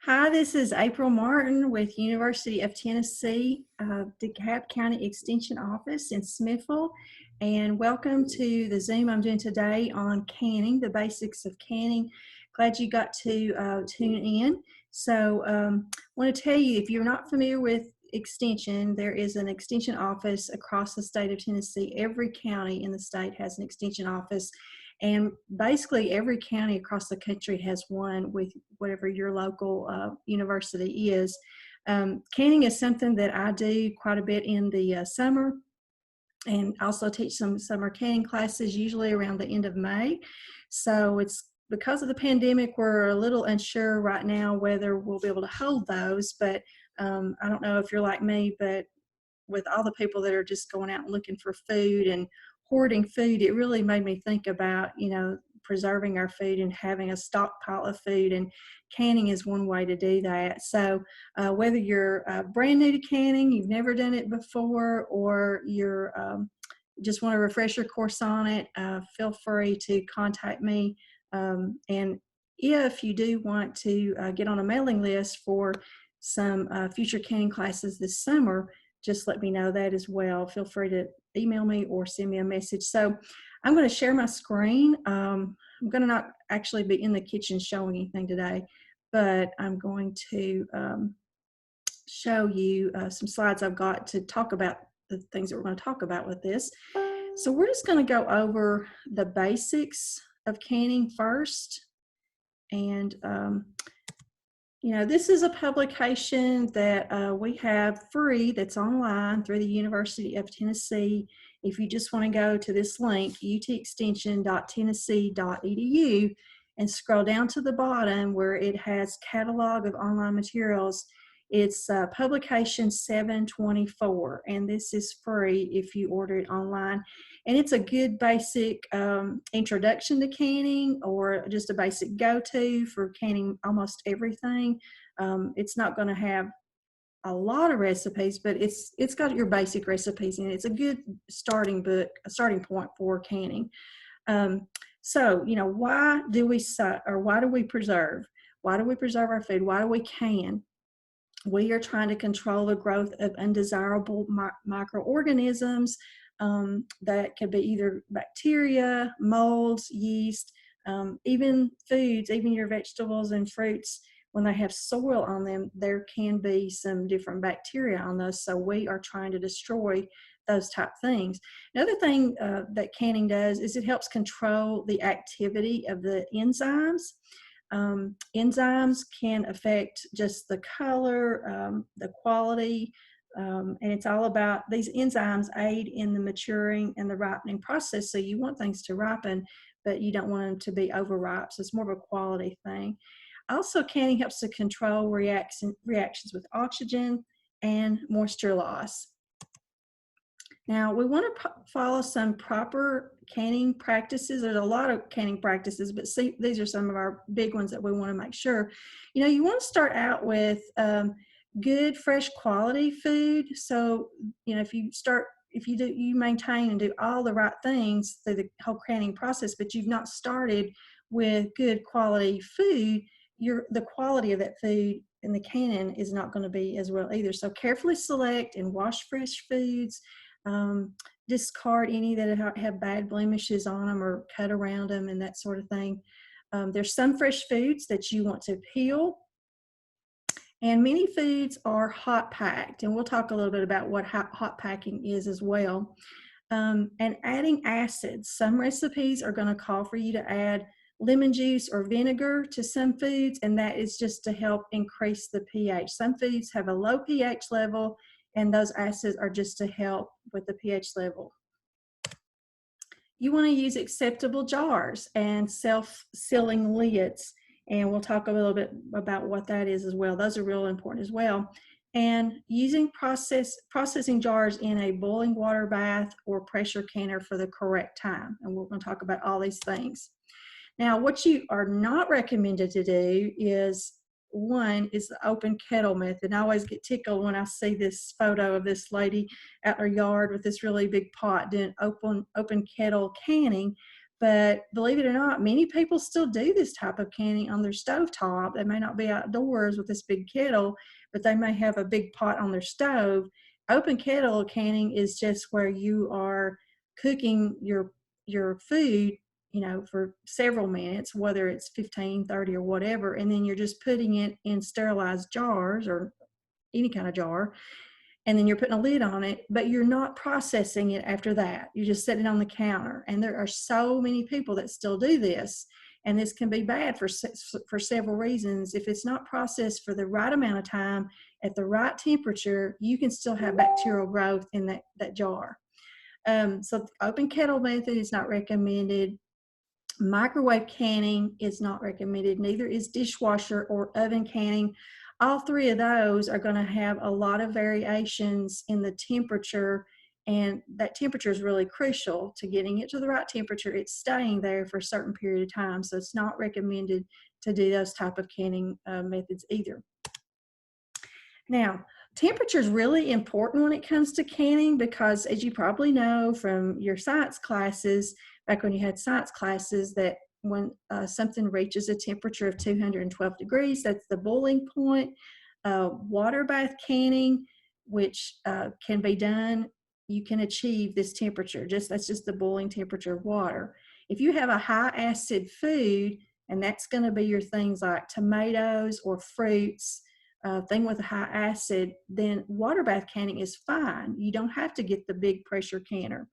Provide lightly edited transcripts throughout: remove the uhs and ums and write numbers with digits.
Hi, this is April Martin with University of Tennessee, DeKalb County Extension Office in Smithville, and welcome to the Zoom I'm doing today on canning, the basics of canning. Glad you got to tune in. So I want to tell you, if you're not familiar with Extension, there is an Extension office across the state of Tennessee. Every county in the state has an Extension office. And basically every county across the country has one with whatever your local university is. Canning is something that I do quite a bit in the summer, and also teach some summer canning classes, usually around the end of May. So it's because of the pandemic, we're a little unsure right now whether we'll be able to hold those, but I don't know if you're like me, but with all the people that are just going out and looking for food and hoarding food, it really made me think about, preserving our food and having a stockpile of food, and canning is one way to do that. So whether you're brand new to canning, you've never done it before, or you're just want a refresher course on it, feel free to contact me. And if you do want to get on a mailing list for some future canning classes this summer, just let me know that as well. Feel free to email me or send me a message. So I'm going to share my screen. I'm going to not actually be in the kitchen showing anything today, but I'm going to show you some slides I've got to talk about the things that we're going to talk about with this. So we're just going to go over the basics of canning first. And this is a publication that we have free that's online through the University of Tennessee. If you just want to go to this link, utextension.tennessee.edu, and scroll down to the bottom where it has catalog of online materials, it's publication 724, and this is free if you order it online. And it's a good basic introduction to canning, or just a basic go-to for canning almost everything. It's not going to have a lot of recipes, but it's got your basic recipes in it. It's a good starting point for canning. So, why do we preserve? Why do we preserve our food? Why do we can? We are trying to control the growth of undesirable microorganisms that could be either bacteria, molds, yeast, even foods, even your vegetables and fruits. When they have soil on them, there can be some different bacteria on those. So we are trying to destroy those type things. Another thing that canning does is it helps control the activity of the enzymes. Enzymes can affect just the color, the quality, and it's all about these enzymes aid in the maturing and the ripening process. So you want things to ripen, but you don't want them to be overripe. So it's more of a quality thing. Also, canning helps to control reactions with oxygen and moisture loss. Now, we want to follow some proper canning practices. There's a lot of canning practices, but see, these are some of our big ones that we want to make sure. You want to start out with good, fresh quality food. So, if you maintain and do all the right things through the whole canning process, but you've not started with good quality food, the quality of that food in the canning is not going to be as well either. So carefully select and wash fresh foods. Discard any that have bad blemishes on them or cut around them and that sort of thing. There's some fresh foods that you want to peel, and many foods are hot packed, and we'll talk a little bit about what hot packing is as well. And adding acids. Some recipes are going to call for you to add lemon juice or vinegar to some foods, and that is just to help increase the pH. Some foods have a low pH level, and those acids are just to help with the pH level. You want to use acceptable jars and self-sealing lids, and we'll talk a little bit about what that is as well. Those are real important as well. And using processing jars in a boiling water bath or pressure canner for the correct time, and we're going to talk about all these things. Now, what you are not recommended to do is the open kettle method. I always get tickled when I see this photo of this lady out in her yard with this really big pot doing open kettle canning, But believe it or not, many people still do this type of canning on their stovetop. They may not be outdoors with this big kettle, but they may have a big pot on their stove. Open kettle canning is just where you are cooking your food, for several minutes, whether it's 15, 30, or whatever, and then you're just putting it in sterilized jars or any kind of jar, and then you're putting a lid on it, but you're not processing it after that. You just set it on the counter. And there are so many people that still do this. And this can be bad for several reasons. If it's not processed for the right amount of time at the right temperature, you can still have bacterial growth in that jar. So the open kettle method is not recommended. Microwave canning is not recommended, neither is dishwasher or oven canning. All three of those are going to have a lot of variations in the temperature, and that temperature is really crucial to getting it to the right temperature. It's staying there for a certain period of time, so it's not recommended to do those type of canning methods either. Now, temperature is really important when it comes to canning because, as you probably know from your science classes, back when you had science classes, that when something reaches a temperature of 212 degrees, that's the boiling point. Water bath canning, which can be done, you can achieve this temperature. That's just the boiling temperature of water. If you have a high acid food, and that's going to be your things like tomatoes or fruits, thing with a high acid, then water bath canning is fine. You don't have to get the big pressure canner.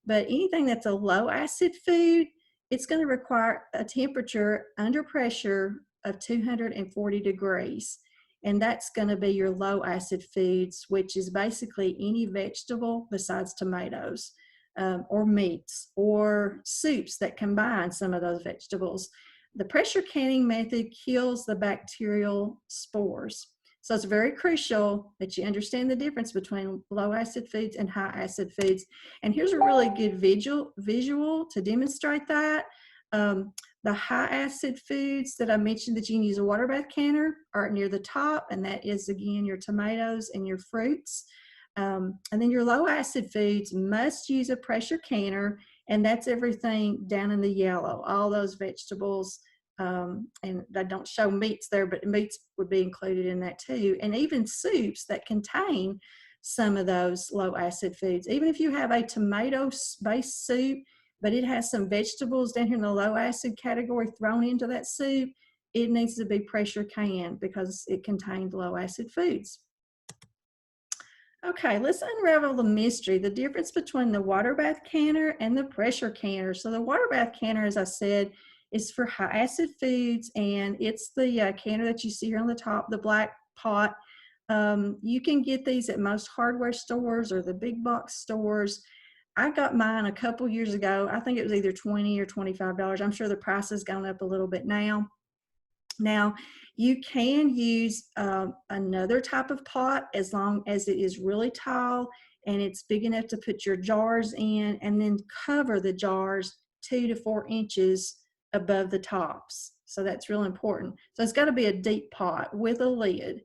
But anything that's a low acid food, it's going to require a temperature under pressure of 240 degrees. And that's going to be your low acid foods, which is basically any vegetable besides tomatoes, or meats or soups that combine some of those vegetables. The pressure canning method kills the bacterial spores. So it's very crucial that you understand the difference between low acid foods and high acid foods. And here's a really good visual to demonstrate that. The high acid foods that I mentioned that you can use a water bath canner are near the top, and that is, again, your tomatoes and your fruits. And then your low acid foods must use a pressure canner, and that's everything down in the yellow, all those vegetables. And they don't show meats there, but meats would be included in that too. And even soups that contain some of those low acid foods. Even if you have a tomato-based soup, but it has some vegetables down here in the low acid category thrown into that soup, it needs to be pressure canned because it contained low acid foods. Okay, let's unravel the mystery, the difference between the water bath canner and the pressure canner. So the water bath canner, as I said, is for high acid foods, and it's the canner that you see here on the top, the black pot. You can get these at most hardware stores or the big box stores. I got mine a couple years ago. I think it was either $20 or $25. I'm sure the price has gone up a little bit now. Now, you can use another type of pot as long as it is really tall and it's big enough to put your jars in, and then cover the jars 2 to 4 inches above the tops. So that's real important. So it's got to be a deep pot with a lid.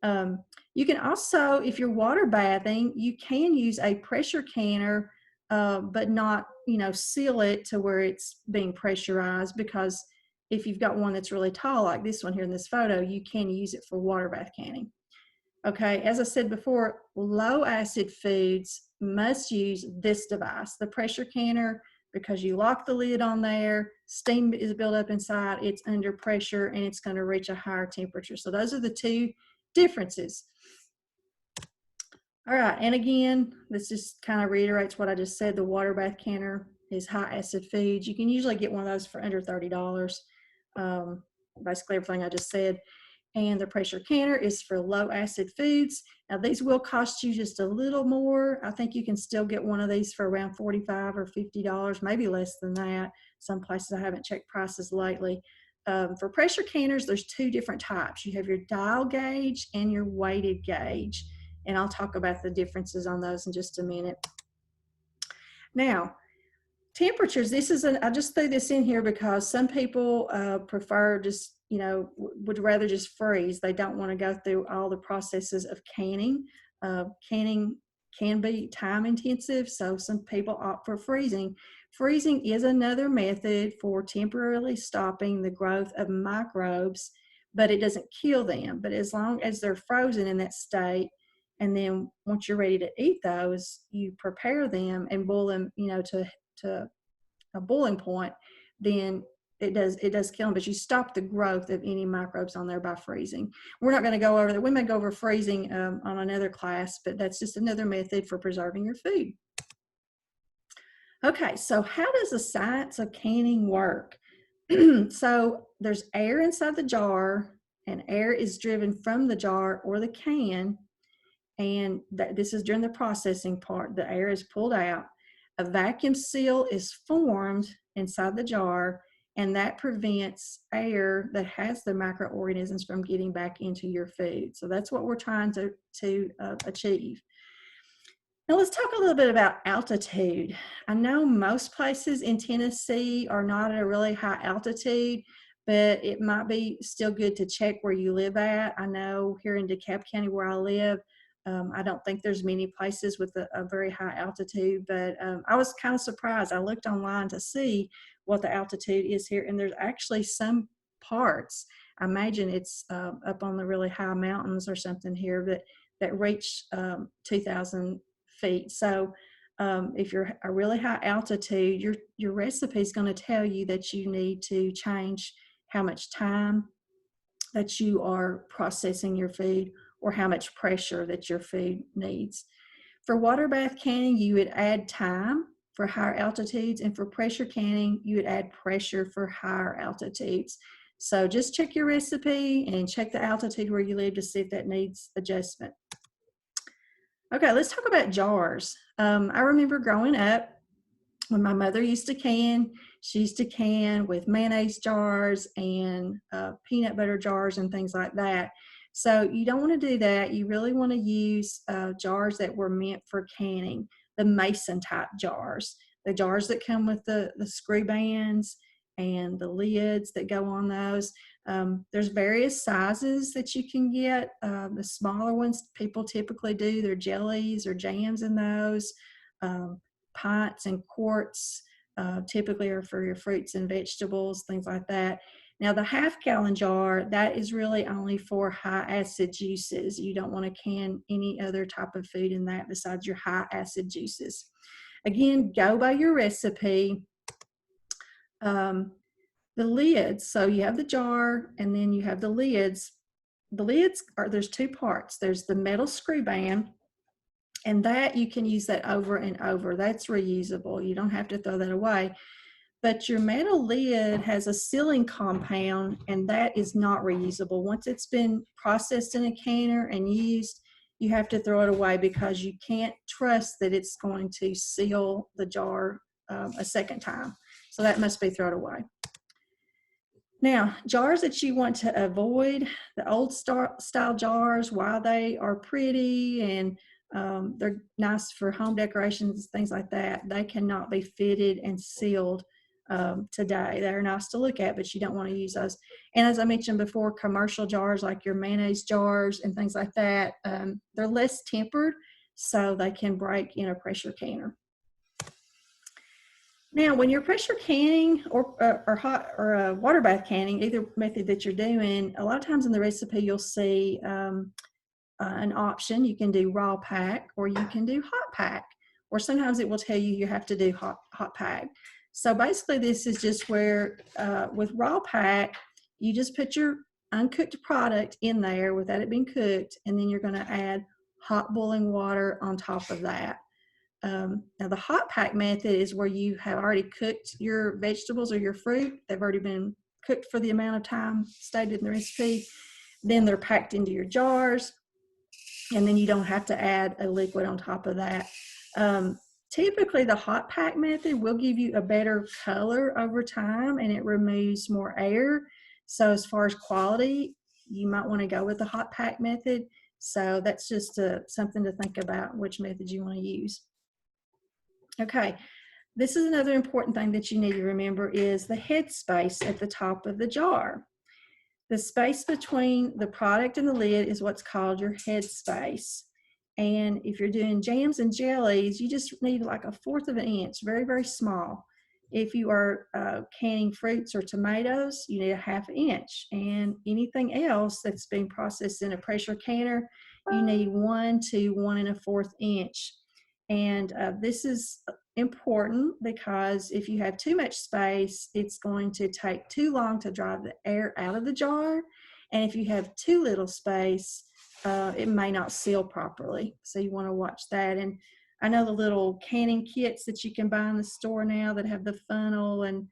You can also, if you're water bathing, you can use a pressure canner, but not, seal it to where it's being pressurized, because if you've got one that's really tall, like this one here in this photo, you can use it for water bath canning. Okay, as I said before, low acid foods must use this device, the pressure canner, because you lock the lid on there, steam is built up inside, it's under pressure, and it's going to reach a higher temperature. So those are the two differences. All right, and again, this just kind of reiterates what I just said. The water bath canner is high acid foods. You can usually get one of those for under $30. Basically everything I just said. And the pressure canner is for low acid foods. Now these will cost you just a little more. I think you can still get one of these for around $45 or $50, maybe less than that. Some places, I haven't checked prices lately. For pressure canners, there's two different types. You have your dial gauge and your weighted gauge. And I'll talk about the differences on those in just a minute. Now, temperatures, I just threw this in here because some people prefer just, would rather just freeze. They don't want to go through all the processes of canning. Canning can be time intensive, so some people opt for freezing. Freezing is another method for temporarily stopping the growth of microbes, but it doesn't kill them. But as long as they're frozen in that state, and then once you're ready to eat those, you prepare them and boil them, to a boiling point, then it does kill them, but you stop the growth of any microbes on there by freezing. We're not going to go over that. We may go over freezing on another class, but that's just another method for preserving your food. Okay, so how does the science of canning work? So there's air inside the jar, and air is driven from the jar or the can, and this is during the processing part. The air is pulled out. A vacuum seal is formed inside the jar, and that prevents air that has the microorganisms from getting back into your food. So that's what we're trying to achieve. Now let's talk a little bit about altitude. I know most places in Tennessee are not at a really high altitude, but it might be still good to check where you live at. I know here in DeKalb County where I live, I don't think there's many places with a very high altitude, but I was kind of surprised. I looked online to see what the altitude is here, and there's actually some parts, I imagine it's up on the really high mountains or something here, that reach 2,000 feet. So if you're a really high altitude, your recipe is going to tell you that you need to change how much time that you are processing your food, or how much pressure that your food needs. For water bath canning, you would add time for higher altitudes, and for pressure canning, you would add pressure for higher altitudes. So just check your recipe and check the altitude where you live to see if that needs adjustment. Okay, let's talk about jars. I remember growing up when my mother used to can. She used to can with mayonnaise jars and peanut butter jars and things like that. So you don't want to do that. You really want to use jars that were meant for canning, the mason type jars, the jars that come with the screw bands and the lids that go on those. There's various sizes that you can get. The smaller ones people typically do their jellies or jams in those. Pints and quarts typically are for your fruits and vegetables, things like that. Now the half-gallon jar, that is really only for high acid juices. You don't want to can any other type of food in that besides your high acid juices. Again, go by your recipe. The lids, so you have the jar and then you have the lids. The lids there's two parts. There's the metal screw band, and that you can use that over and over. That's reusable. You don't have to throw that away. But your metal lid has a sealing compound, and that is not reusable. Once it's been processed in a canner and used, you have to throw it away because you can't trust that it's going to seal the jar a second time. So that must be thrown away. Now, jars that you want to avoid, the old style jars, while they are pretty and they're nice for home decorations, things like that, they cannot be fitted and sealed today. They're nice to look at, but you don't want to use those. And as I mentioned before, commercial jars like your mayonnaise jars and things like that, they're less tempered, so they can break in a pressure canner. Now, when you're pressure canning or hot or water bath canning, either method that you're doing, a lot of times in the recipe you'll see an option. You can do raw pack or you can do hot pack, or sometimes it will tell you you have to do hot pack. So basically this is just where with raw pack, you just put your uncooked product in there without it being cooked, and then you're going to add hot boiling water on top of that. Now the hot pack method is where you have already cooked your vegetables or your fruit. They've already been cooked for the amount of time stated in the recipe. Then they're packed into your jars, and then you don't have to add a liquid on top of that. Typically the hot pack method will give you a better color over time, and it removes more air. So as far as quality, you might want to go with the hot pack method. So that's just something to think about, which method you want to use. Okay, this is another important thing that you need to remember is the head space at the top of the jar. The space between the product and the lid is what's called your head space. And if you're doing jams and jellies, you just need like 1/4 of an inch, very, very small. If you are canning fruits or tomatoes, you need a 1/2 inch. And anything else that's being processed in a pressure canner, you need 1 to 1 1/4 inch. And this is important because if you have too much space, it's going to take too long to drive the air out of the jar. And if you have too little space, it may not seal properly. So you want to watch that. And I know the little canning kits that you can buy in the store now that have the funnel and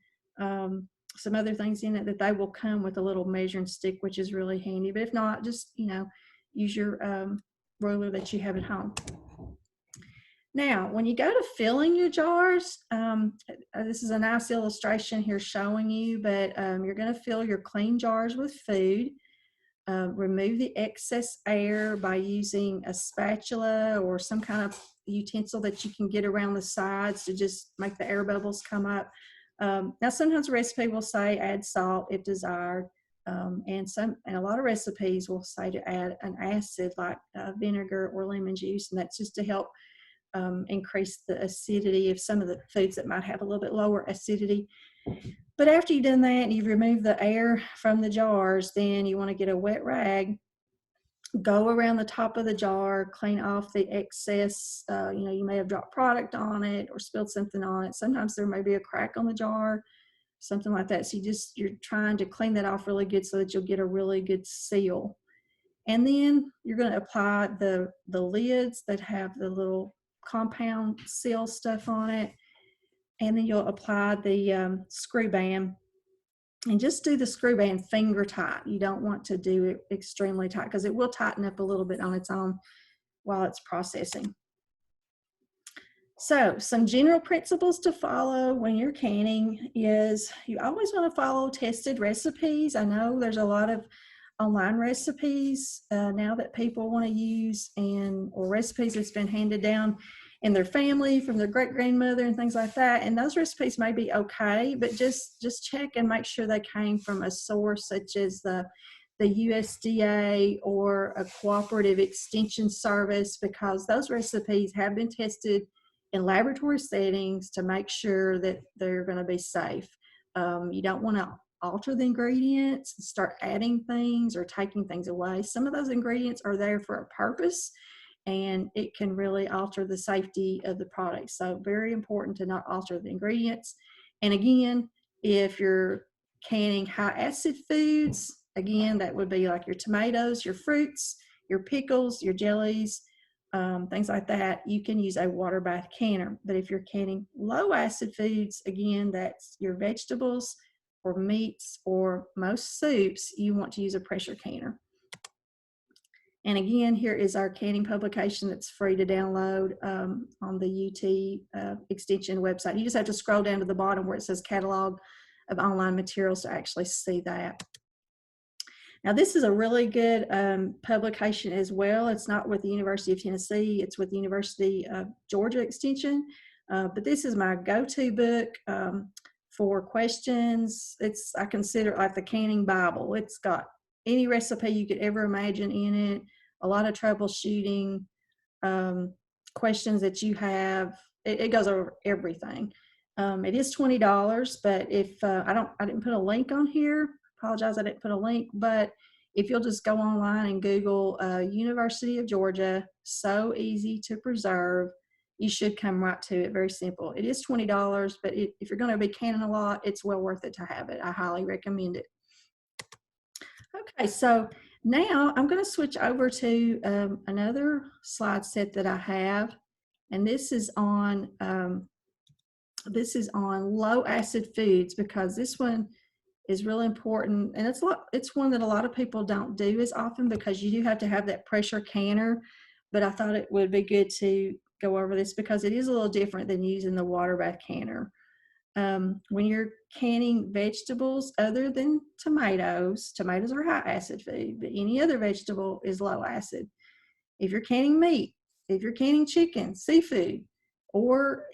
some other things in it, that they will come with a little measuring stick, which is really handy. But if not, just, use your roller that you have at home. Now, when you go to filling your jars, this is a nice illustration here showing you, but you're going to fill your clean jars with food. Remove the excess air by using a spatula or some kind of utensil that you can get around the sides to just make the air bubbles come up. Now, sometimes a recipe will say add salt if desired, and a lot of recipes will say to add an acid like vinegar or lemon juice, and that's just to help increase the acidity of some of the foods that might have a little bit lower acidity. But after you've done that and you've removed the air from the jars, then you want to get a wet rag, go around the top of the jar, clean off the excess. You may have dropped product on it or spilled something on it. Sometimes there may be a crack on the jar, something like that. So you're trying to clean that off really good so that you'll get a really good seal. And then you're going to apply the lids that have the little compound seal stuff on it. And then you'll apply the screw band, and just do the screw band finger tight. You don't want to do it extremely tight because it will tighten up a little bit on its own while it's processing. So some general principles to follow when you're canning is you always want to follow tested recipes. I know there's a lot of online recipes now that people want to use, or recipes that's been handed down in their family from their great grandmother and things like that. And those recipes may be okay, but just check and make sure they came from a source such as the USDA or a cooperative extension service, because those recipes have been tested in laboratory settings to make sure that they're going to be safe. You don't want to alter the ingredients and start adding things or taking things away. Some of those ingredients are there for a purpose, and it can really alter the safety of the product. So very important to not alter the ingredients. And again, if you're canning high acid foods, again, that would be like your tomatoes, your fruits, your pickles, your jellies, things like that, you can use a water bath canner. But if you're canning low acid foods, again, that's your vegetables or meats or most soups, you want to use a pressure canner. And again, here is our canning publication that's free to download on the UT Extension website. You just have to scroll down to the bottom where it says Catalog of Online Materials to actually see that. Now, this is a really good publication as well. It's not with the University of Tennessee. It's with the University of Georgia Extension. But this is my go-to book for questions. I consider it like the canning Bible. It's got any recipe you could ever imagine in it, a lot of troubleshooting questions that you have. It goes over everything. It is $20, but if I didn't put a link on here. Apologize, I didn't put a link, but if you'll just go online and Google University of Georgia, so easy to preserve, you should come right to it. Very simple. It is $20, but if you're going to be canning a lot, it's well worth it to have it. I highly recommend it. Okay, so now I'm going to switch over to another slide set that I have, and this is on low acid foods, because this one is really important, and it's one that a lot of people don't do as often because you do have to have that pressure canner. But I thought it would be good to go over this because it is a little different than using the water bath canner. When you're canning vegetables other than tomatoes are high acid food, but any other vegetable is low acid. If you're canning meat, if you're canning chicken, seafood, or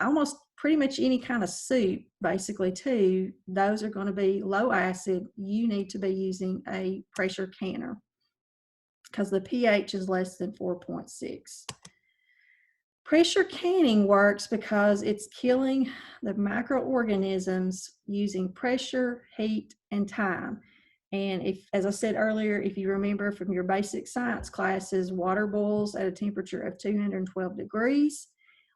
almost pretty much any kind of soup, basically too, those are going to be low acid. You need to be using a pressure canner because the pH is less than 4.6. Pressure canning works because it's killing the microorganisms using pressure, heat, and time. And if, as I said earlier, if you remember from your basic science classes, water boils at a temperature of 212 degrees.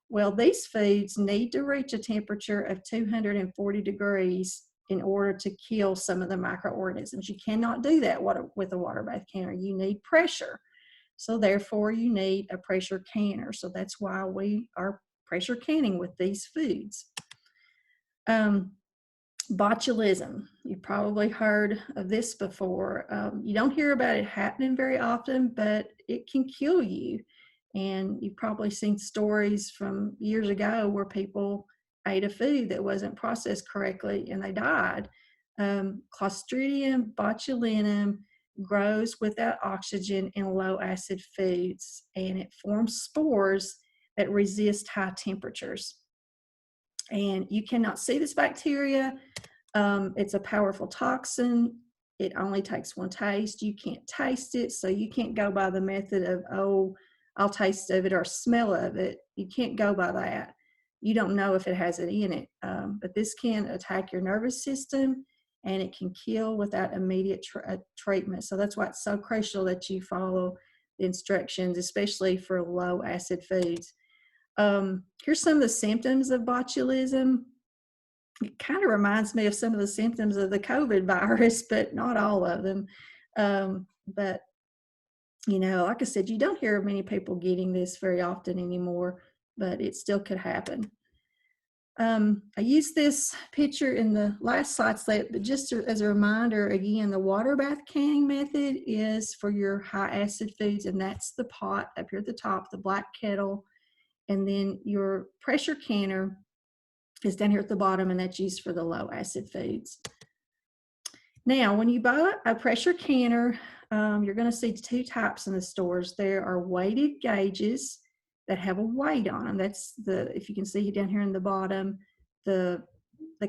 Well, these foods need to reach a temperature of 240 degrees in order to kill some of the microorganisms. You cannot do that with a water bath canner. You need pressure. So therefore you need a pressure canner. So that's why we are pressure canning with these foods. Botulism. You've probably heard of this before. You don't hear about it happening very often, but it can kill you. And you've probably seen stories from years ago where people ate a food that wasn't processed correctly and they died. Clostridium botulinum grows without oxygen in low acid foods, and it forms spores that resist high temperatures. And you cannot see this bacteria. It's a powerful toxin. It only takes one taste. You can't taste it, so you can't go by the method of, oh, I'll taste of it or smell of it. You can't go by that. You don't know if it has it in it. But this can attack your nervous system, and it can kill without immediate treatment. So that's why it's so crucial that you follow the instructions, especially for low acid foods. Here's some of the symptoms of botulism. It kind of reminds me of some of the symptoms of the COVID virus, but not all of them. But, you know, like I said, you don't hear of many people getting this very often anymore, but it still could happen. I used this picture in the last slide, but just as a reminder, again, the water bath canning method is for your high acid foods, and that's the pot up here at the top, the black kettle. And then your pressure canner is down here at the bottom, and that's used for the low acid foods. Now, when you buy a pressure canner, you're going to see two types in the stores. There are weighted gauges that have a weight on them. That's the, if you can see down here in the bottom, the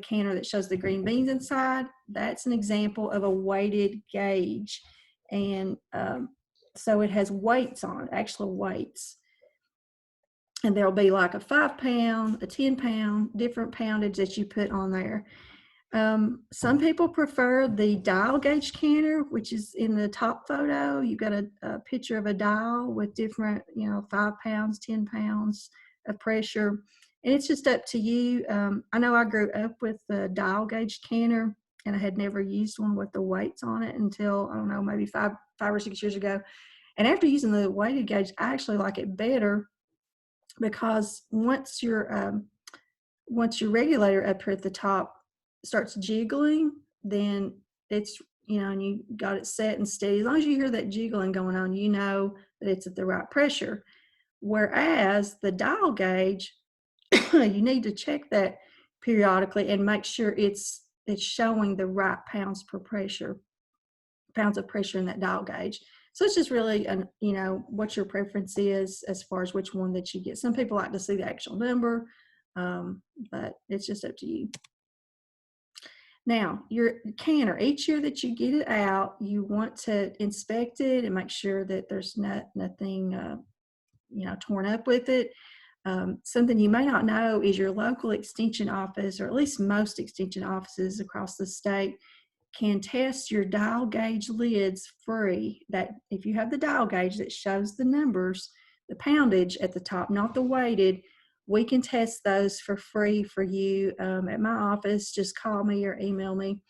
canner that shows the green beans inside, that's an example of a weighted gauge. And so it has weights on it, actual weights. And there'll be like a 5 pound, a 10 pound, different poundage that you put on there. Some people prefer the dial gauge canner, which is in the top photo. You've got a picture of a dial with different, 5 pounds, 10 pounds of pressure. And it's just up to you. I know I grew up with the dial gauge canner, and I had never used one with the weights on it until, I don't know, maybe five or 6 years ago. And after using the weighted gauge, I actually like it better, because once your regulator up here at the top starts jiggling, then it's, and you got it set and steady. As long as you hear that jiggling going on, you know that it's at the right pressure. Whereas the dial gauge, you need to check that periodically and make sure it's showing the right pounds of pressure in that dial gauge. So it's just really, what your preference is as far as which one that you get. Some people like to see the actual number, but it's just up to you. Now, your canner, each year that you get it out, you want to inspect it and make sure that there's nothing, torn up with it. Something you may not know is your local extension office, or at least most extension offices across the state, can test your dial gauge lids free. That if you have the dial gauge that shows the numbers, the poundage at the top, not the weighted, we can test those for free for you at my office. Just call me or email me.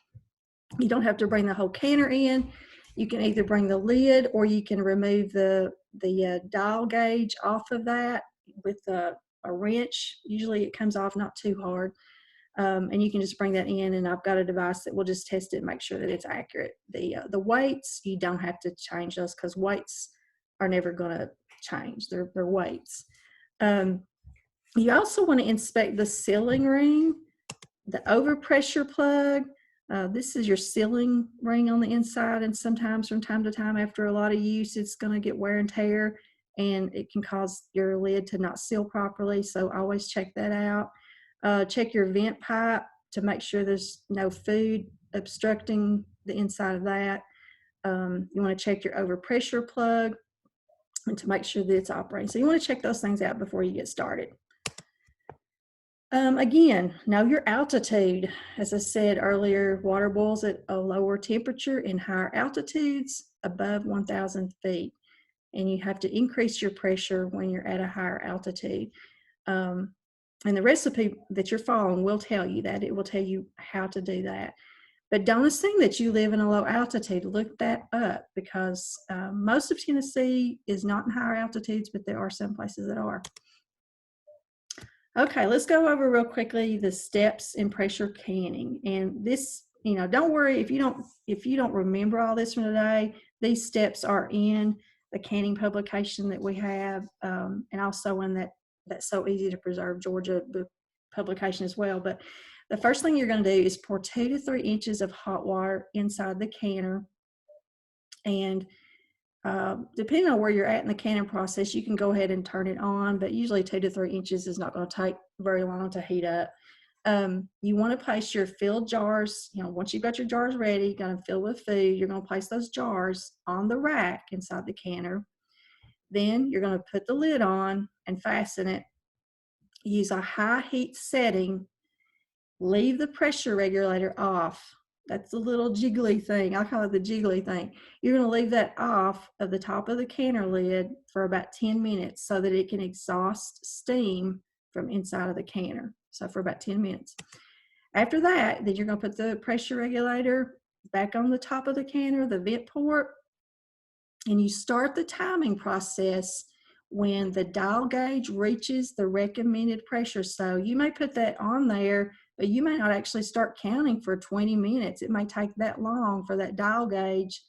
You don't have to bring the whole canner in. You can either bring the lid, or you can remove the dial gauge off of that with a wrench. Usually it comes off not too hard. And you can just bring that in, and I've got a device that will just test it and make sure that it's accurate. The weights, you don't have to change those, because weights are never going to change. They're weights. You also want to inspect the sealing ring, the overpressure plug. This is your sealing ring on the inside, and sometimes from time to time after a lot of use, it's going to get wear and tear, and it can cause your lid to not seal properly. So always check that out. Check your vent pipe to make sure there's no food obstructing the inside of that. You want to check your overpressure plug. and to make sure that it's operating. So you want to check those things out before you get started. Again, know your altitude. As I said earlier, water boils at a lower temperature in higher altitudes above 1,000 feet. And you have to increase your pressure when you're at a higher altitude. And the recipe that you're following will tell you that. It will tell you how to do that. But don't assume that you live in a low altitude. Look that up, because most of Tennessee is not in higher altitudes, but there are some places that are. Okay, let's go over real quickly the steps in pressure canning. And this, don't worry if you don't remember all this from today. These steps are in the canning publication that we have, and also in that's so easy to preserve Georgia publication as well. But the first thing you're going to do is pour 2 to 3 inches of hot water inside the canner. And depending on where you're at in the canning process, you can go ahead and turn it on, but usually 2 to 3 inches is not going to take very long to heat up. You want to place your filled jars, once you've got your jars ready, you're going to fill with food, you're going to place those jars on the rack inside the canner. Then you're going to put the lid on and fasten it. Use a high heat setting. Leave the pressure regulator off. That's the little jiggly thing. I call it the jiggly thing. You're going to leave that off of the top of the canner lid for about 10 minutes so that it can exhaust steam from inside of the canner. So for about 10 minutes. After that, then you're going to put the pressure regulator back on the top of the canner, the vent port, and you start the timing process when the dial gauge reaches the recommended pressure. So you may put that on there, but you may not actually start counting for 20 minutes. It may take that long for that dial gauge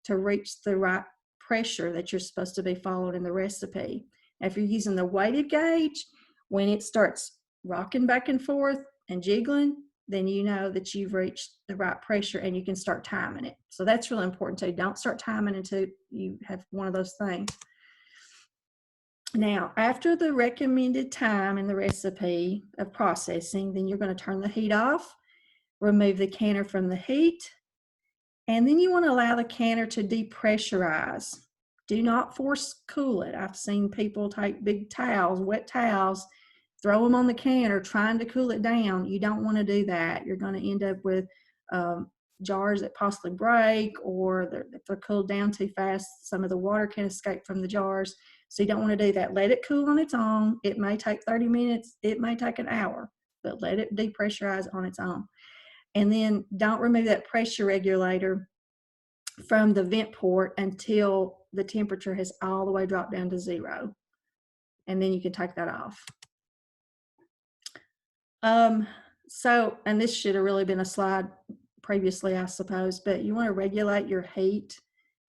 to reach the right pressure that you're supposed to be followed in the recipe. Now, if you're using the weighted gauge, when it starts rocking back and forth and jiggling, then you know that you've reached the right pressure and you can start timing it. So that's really important too. Don't start timing until you have one of those things. Now, after the recommended time in the recipe of processing, then you're going to turn the heat off, remove the canner from the heat, and then you want to allow the canner to depressurize. Do not force cool it. I've seen people take big towels, wet towels, throw them on the canner trying to cool it down. You don't want to do that. You're going to end up with jars that possibly break, or if they're cooled down too fast, some of the water can escape from the jars. So you don't want to do that. Let it cool on its own. It may take 30 minutes. It may take an hour, but let it depressurize on its own. And then don't remove that pressure regulator from the vent port until the temperature has all the way dropped down to 0. And then you can take that off. And this should have really been a slide previously, I suppose, but you want to regulate your heat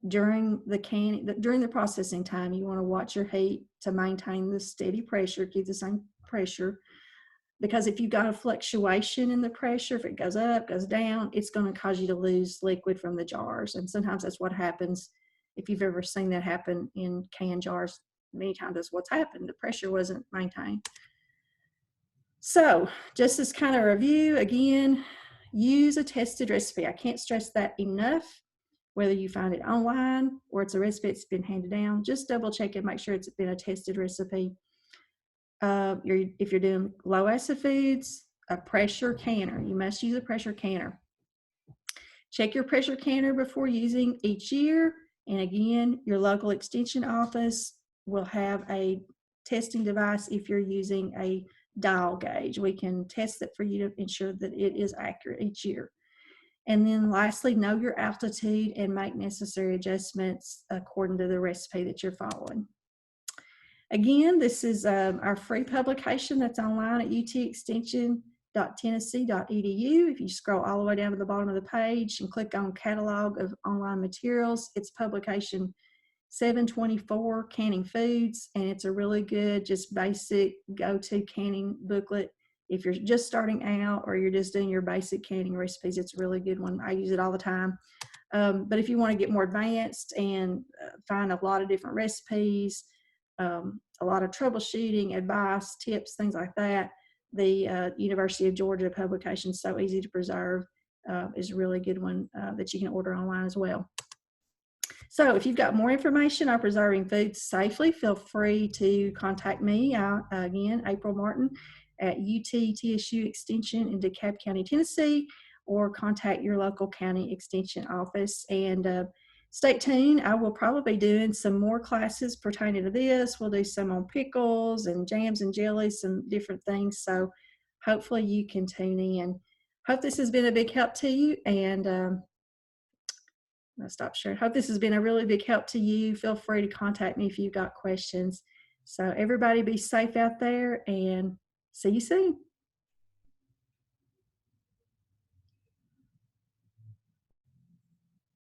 during the processing time. You want to watch your heat to maintain the steady pressure, keep the same pressure, because if you've got a fluctuation in the pressure, if it goes up, goes down, it's going to cause you to lose liquid from the jars. And sometimes that's what happens. If you've ever seen that happen in canned jars, many times that's what's happened. The pressure wasn't maintained. So just as kind of review, again, use a tested recipe. I can't stress that enough. Whether you find it online or it's a recipe that's been handed down, just double check and make sure it's been a tested recipe. If you're doing low acid foods, a pressure canner. You must use a pressure canner. Check your pressure canner before using each year. And again, your local extension office will have a testing device if you're using a dial gauge. We can test it for you to ensure that it is accurate each year. And then lastly, know your altitude and make necessary adjustments according to the recipe that you're following. Again, this is our free publication that's online at utextension.tennessee.edu. If you scroll all the way down to the bottom of the page and click on Catalog of Online Materials, it's publication 724, Canning Foods, and it's a really good, just basic go-to canning booklet. If you're just starting out or you're just doing your basic canning recipes, it's a really good one. I use it all the time. But if you want to get more advanced and find a lot of different recipes, a lot of troubleshooting, advice, tips, things like that, the University of Georgia publication, So Easy to Preserve, is a really good one that you can order online as well. So if you've got more information on preserving food safely, feel free to contact me. Again, April Martin at TSU Extension in DeKalb County, Tennessee, or contact your local county extension office. And stay tuned. I will probably be doing some more classes pertaining to this. We'll do some on pickles and jams and jellies, some different things. So hopefully you can tune in. Hope this has been a big help to you. And I'll stop sharing. Hope this has been a really big help to you. Feel free to contact me if you've got questions. So everybody be safe out there and see you soon.